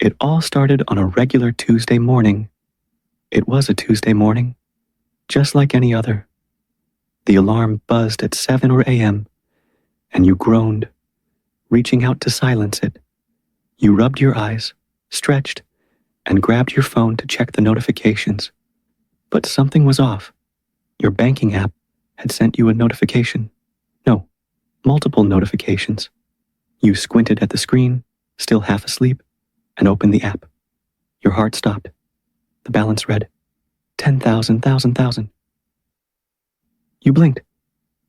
It all started on a regular Tuesday morning. It was a Tuesday morning, just like any other. The alarm buzzed at 7 a.m., and you groaned, reaching out to silence it. You rubbed your eyes, stretched, and grabbed your phone to check the notifications. But something was off. Your banking app had sent you a notification. No, multiple notifications. You squinted at the screen, still half asleep, and opened the app. Your heart stopped. The balance read, 10,000. You blinked.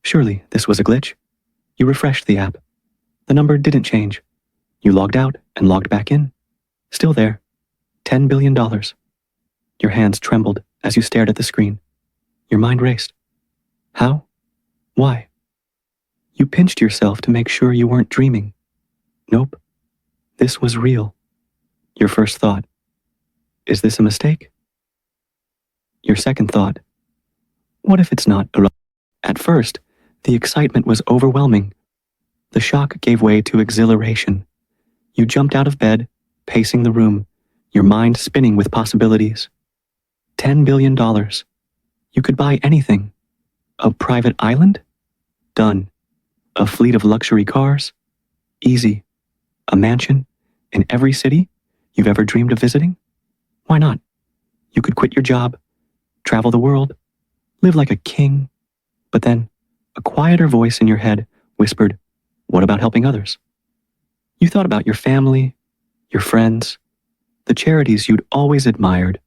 Surely this was a glitch. You refreshed the app. The number didn't change. You logged out and logged back in. Still there. $10 billion. Your hands trembled as you stared at the screen. Your mind raced. How? Why? You pinched yourself to make sure you weren't dreaming. Nope. This was real. Your first thought, is this a mistake? Your second thought, what if it's not? At first, the excitement was overwhelming. The shock gave way to exhilaration. You jumped out of bed, pacing the room, your mind spinning with possibilities. $10 billion. You could buy anything. A private island? Done. A fleet of luxury cars? Easy. A mansion in every city you've ever dreamed of visiting? Why not? You could quit your job, travel the world, live like a king. But then, a quieter voice in your head whispered, what about helping others? You thought about your family, your friends, the charities you'd always admired,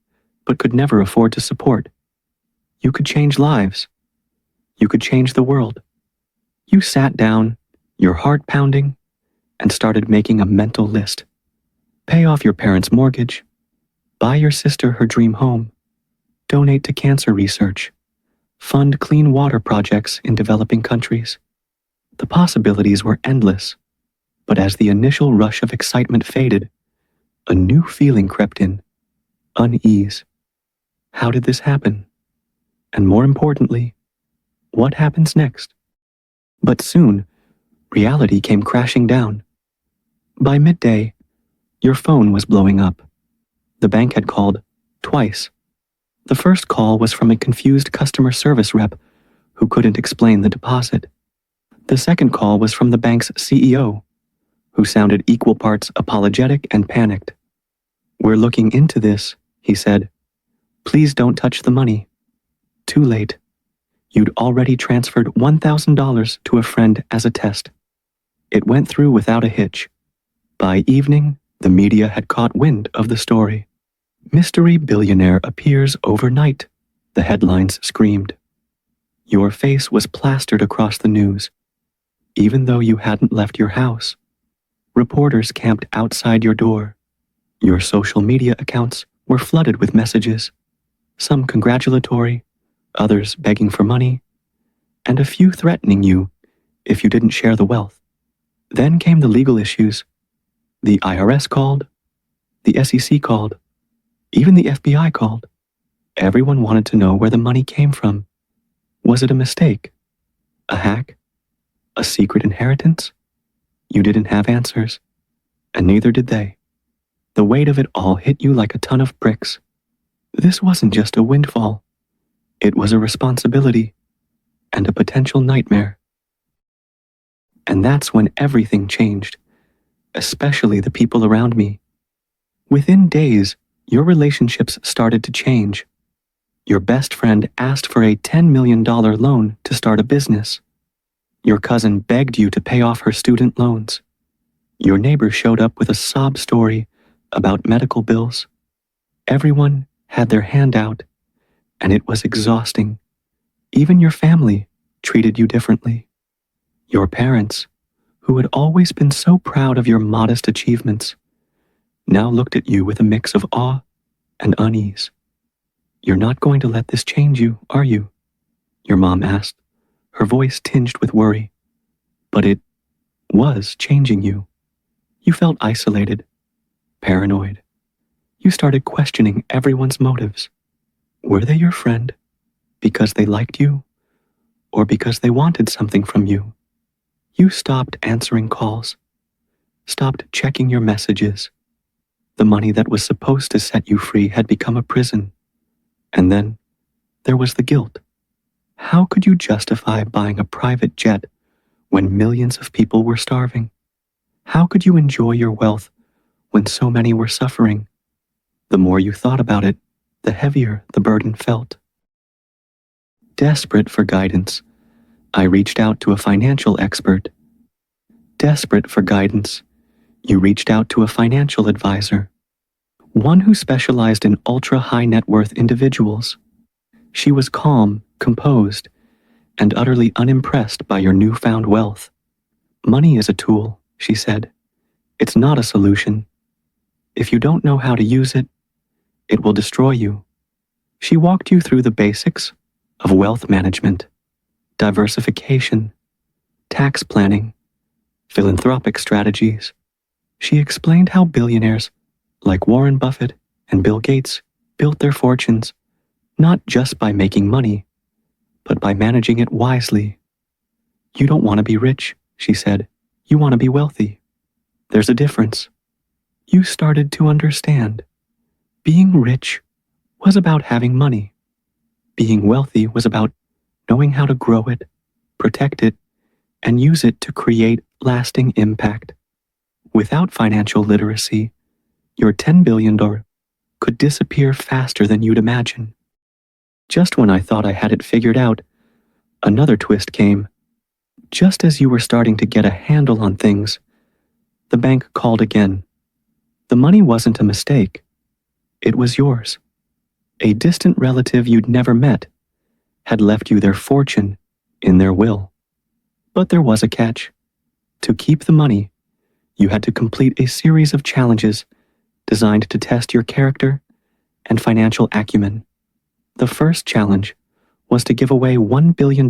but could never afford to support. You could change lives. You could change the world. You sat down, your heart pounding, and started making a mental list. Pay off your parents' mortgage, buy your sister her dream home, donate to cancer research, fund clean water projects in developing countries. The possibilities were endless, but as the initial rush of excitement faded, a new feeling crept in, unease. How did this happen? And more importantly, what happens next? But soon, reality came crashing down. By midday, your phone was blowing up. The bank had called twice. The first call was from a confused customer service rep who couldn't explain the deposit. The second call was from the bank's CEO, who sounded equal parts apologetic and panicked. We're looking into this, he said. Please don't touch the money. Too late. You'd already transferred $1,000 to a friend as a test. It went through without a hitch. By evening, the media had caught wind of the story. Mystery billionaire appears overnight, the headlines screamed. Your face was plastered across the news, even though you hadn't left your house. Reporters camped outside your door. Your social media accounts were flooded with messages, some congratulatory, others begging for money, and a few threatening you if you didn't share the wealth. Then came the legal issues. The IRS called, the SEC called, even the FBI called. Everyone wanted to know where the money came from. Was it a mistake? A hack? A secret inheritance? You didn't have answers, and neither did they. The weight of it all hit you like a ton of bricks. This wasn't just a windfall. It was a responsibility and a potential nightmare. And that's when everything changed, especially the people around me. Within days, your relationships started to change. Your best friend asked for a $10 million loan to start a business. Your cousin begged you to pay off her student loans. Your neighbor showed up with a sob story about medical bills. Everyone had their hand out, and it was exhausting. Even your family treated you differently. Your parents, who had always been so proud of your modest achievements, now looked at you with a mix of awe and unease. You're not going to let this change you, are you? Your mom asked, her voice tinged with worry. But it was changing you. You felt isolated, paranoid. You started questioning everyone's motives. Were they your friend because they liked you or because they wanted something from you? You stopped answering calls, stopped checking your messages. The money that was supposed to set you free had become a prison. And then there was the guilt. How could you justify buying a private jet when millions of people were starving? How could you enjoy your wealth when so many were suffering? The more you thought about it, the heavier the burden felt. Desperate for guidance, I reached out to a financial expert. Desperate for guidance, you reached out to a financial advisor, one who specialized in ultra-high net worth individuals. She was calm, composed, and utterly unimpressed by your newfound wealth. Money is a tool, she said. It's not a solution. If you don't know how to use it, it will destroy you. She walked you through the basics of wealth management, diversification, tax planning, philanthropic strategies. She explained how billionaires like Warren Buffett and Bill Gates built their fortunes not just by making money, but by managing it wisely. You don't want to be rich, she said. You want to be wealthy. There's a difference. You started to understand. Being rich was about having money. Being wealthy was about knowing how to grow it, protect it, and use it to create lasting impact. Without financial literacy, your $10 billion could disappear faster than you'd imagine. Just when I thought I had it figured out, another twist came. Just as you were starting to get a handle on things, the bank called again. The money wasn't a mistake. It was yours. A distant relative you'd never met had left you their fortune in their will. But there was a catch. To keep the money, you had to complete a series of challenges designed to test your character and financial acumen. The first challenge was to give away $1 billion,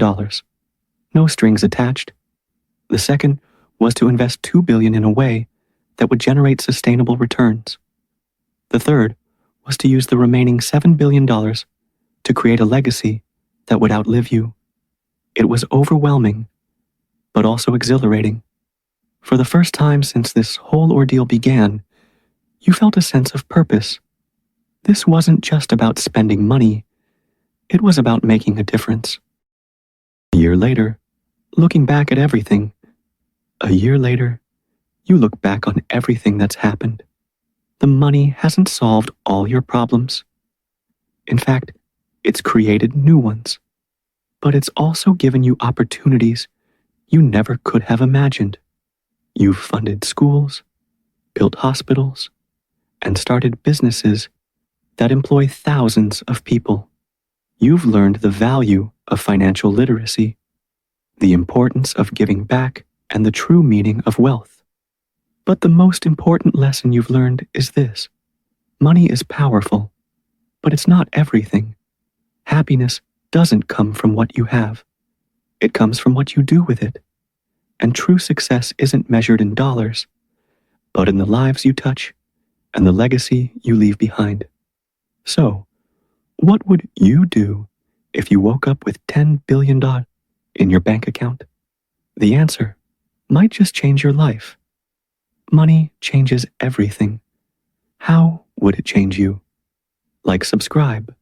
no strings attached. The second was to invest $2 billion in a way that would generate sustainable returns. The third was to use the remaining $7 billion to create a legacy that would outlive you. It was overwhelming, but also exhilarating. For the first time since this whole ordeal began, you felt a sense of purpose. This wasn't just about spending money. It was about making a difference. A year later, looking back at everything, you look back on everything that's happened. The money hasn't solved all your problems. In fact, it's created new ones. But it's also given you opportunities you never could have imagined. You've funded schools, built hospitals, and started businesses that employ thousands of people. You've learned the value of financial literacy, the importance of giving back, and the true meaning of wealth. But the most important lesson you've learned is this. Money is powerful, but it's not everything. Happiness doesn't come from what you have. It comes from what you do with it. And true success isn't measured in dollars, but in the lives you touch and the legacy you leave behind. So, what would you do if you woke up with $10 billion in your bank account? The answer might just change your life. Money changes everything. How would it change you? Like, subscribe.